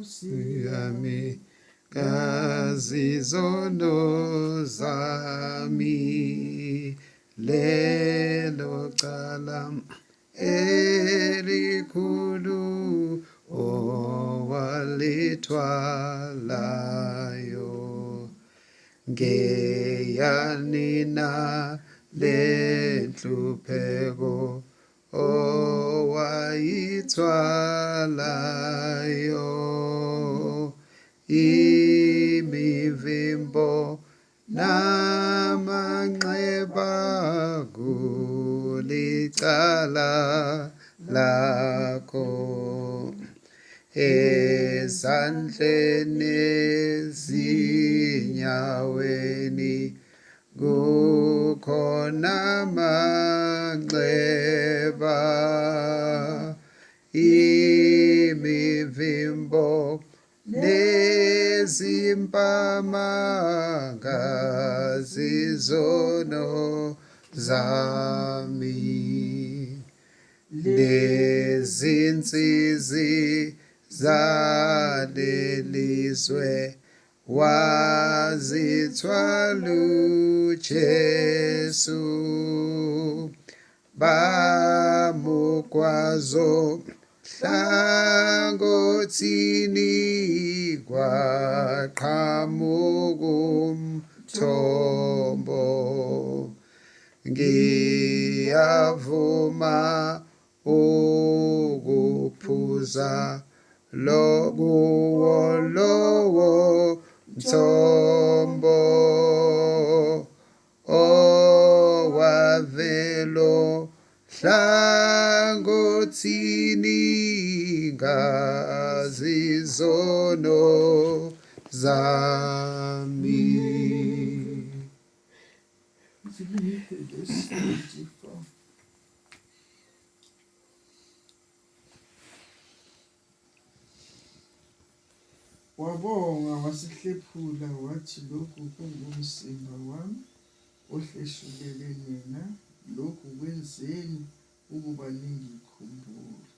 yami kazizono zami lelo cala elikhulu owalithwalayo ngeyanina lenhlupheko owayithwalayo imivimbo namanxeba kulicala lakho ezandleni ezinyaweni kukhona manxeba imivimbo nezimpamanga zizono zami lezinsizi zalelizwe wazithwala uJesu bamukwazo hlangothini kwaqhamuka umthombo ngiyavuma ukuphuza lowo mthombo owavelo hlangothini ngazizono zami. Wabonga wasihlephula wathi lokhu kungumzimba wami ohlehlulelwe mina, lokhu kwenzeni ukuba ningikhumbule.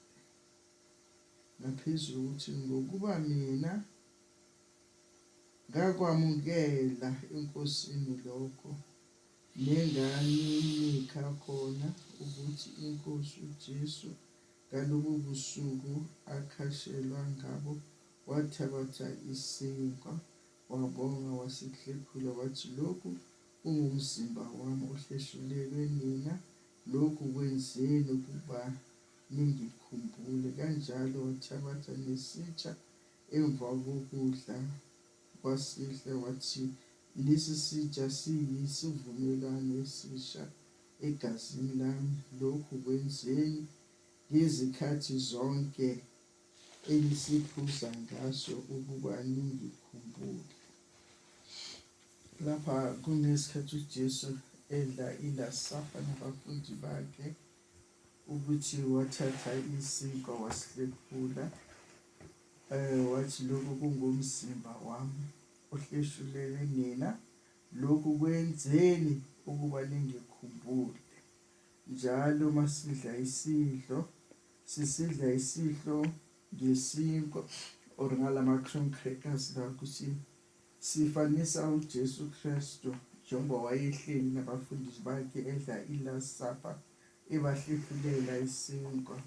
Ngaphezulu ukuthi ngokuba mina ngakwamukela enkosini lokho nenganinika khona ukuthi inkosi uJesu ngalobu busuku akhashelwa ngabo wathabatha isinkwa wabonga wasihlephula wathi lokhu kungumzimba wami ohlehlulelwe nina, lokhu kwenzeni ukuba ningikhumbule. Kanjalo wathabatha nesitsha emva kokudla kwasidla wathi lesi sitsha siyisivumelwano esisha egazini lami, lokhu kwenzeni ngezikhathi zonke elisiphuza ngaso ukuba ningikhumbule. Lapha kunesikhathi uJesu edla iLasapha nabafundi bakhe ukuthi wathatha isinkwa wasihlephula wathi lokhu kungumzimba wami ohlehlulelwe nina, lokhu kwenzeni ukuba ningikhumbule. Njalo masidla isidlo ngesinkwa or ngalama-cream crackers la ukuthi sifanisa uJesu Kristu njengoba wayehleli nabafundi bakhe edla iLasapha ebahlephulela isinkwa,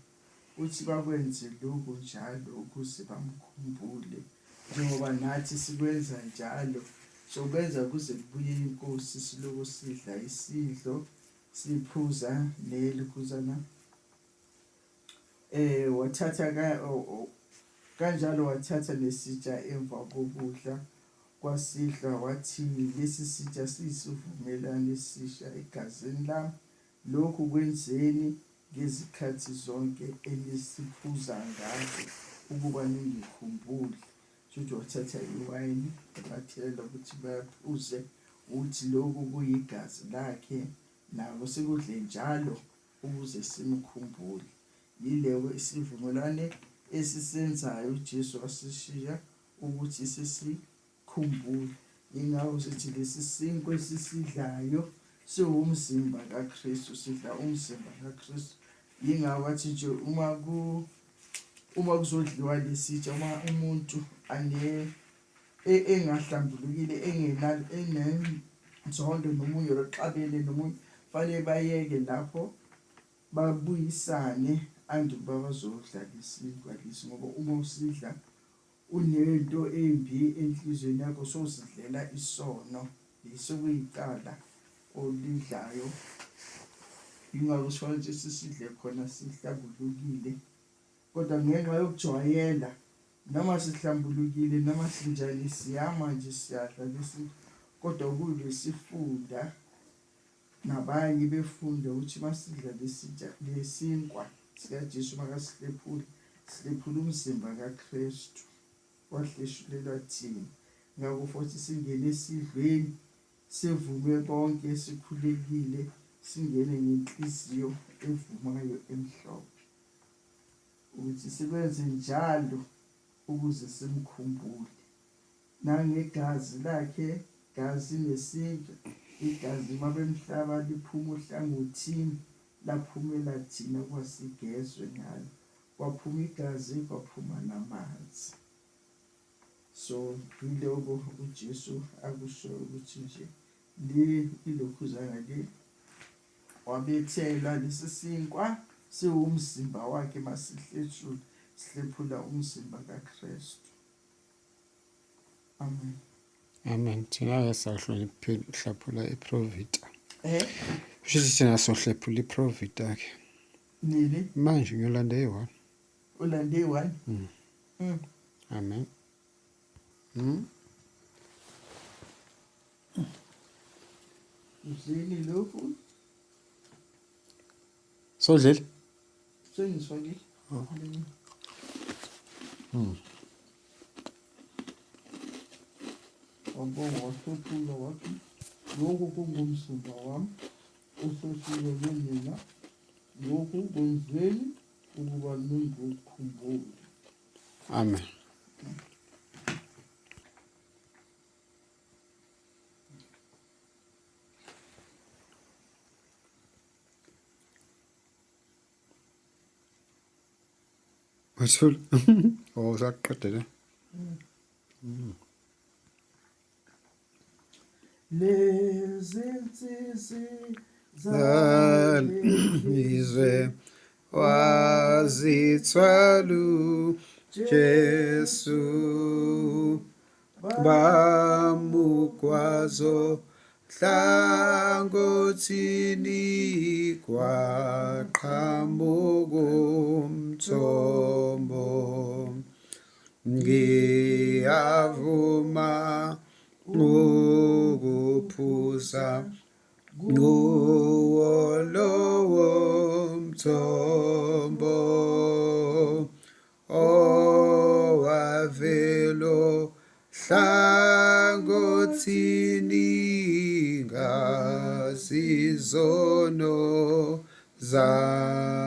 uthi bakwenze lokhu njalo ukuze bamkhumbule. Njengoba nathi sikwenza njalo sokwenza kuze kubuye inkosi siloko sidla isidlo siphuza nelikhuzana. Kanjalo wathatha nesitsha emva kokudla kwasidla wathi lesi sitsha siyisivumelwano esisha egazini lami, lokhu kwenzeni ngezikhathi zonke elisiphuza ngazo ukuba ningikhumbule. Futhi wathatha iwayini wabathelela ukuthi baphuze ukuthi lokhu kuyigazi lakhe, nabo sikudle njalo ukuze simkhumbule. Yileyo isivumelwano esisenzayo uJesu wasishiya ukuthi sisikhumbule. Yingakho sithi lesi sinkwa esisidlayo siwumzimba kaKristu, sidla umzimba kaKristu. Yingakho wathi nje uma uma kuzodliwa lesitsha, uma umuntu engahlambulukile enenzondo nomunye oxabene nomunye, fanele bayeke lapho babuyisane anduba bazodla lesinkwa lesi, ngoba uma usidla unento embi enhlizweni yakho sozidlela isono sekuyicala olidlayo. Yingakho sifanele ukuthi sisidle khona sihlambulukile, kodwa ngenxa yokujwayela noma sihlambulukile noma sinjani siyama nje siyadla lesinto. Kodwa kube sifunda nabanye befunda ukuthi masidla lesinkwa sikaJesu makasihlephula, sihlephula umzimba kaKristu wahleshulelwa thina. Ngakho futhi singene esidlweni sivume konke, sikhulekile, singene ngenhliziyo evumayo emhlophe, ukuthi sikwenze njalo ukuze simkhumbule. Nangegazi lakhe, gazi nesintu, igazi mabemhlaba liphuma ohlangothini, laphumela thina kwasigezwe ngalo, kwaphuma igazi kwaphuma namanzi. So yiloko uJesu akusho ukuthi nje ilokhuzana le wabethelwa lesi sinkwa siwumzimba wakhe, masihleshula sihlephula umzimba kaKristu. Amen. Amen. Thina sahlaphula iProvita. Kusho thina sohlephula iProvita ke. Nini? Manje ngiyolanda i-1. Ulande i-1? Amen. Uzini lokhu? Sodlile? Sengisifakile. Wabonga wahlephula wathi, lokhu kungumzimba wami ohleshulelwe nina, lokhu kwenzeni ukuba ningikhumbule. Amen. Wathula. Oh, saqedile. Lezinsizwe Zalizwe wazithwala Jesu, bamukwazo hlangothini kwaqhamuka umthombo. Ngiyavuma ukuphuza kuwo lowo mthombo, owavela hlangothini ngazizono zami.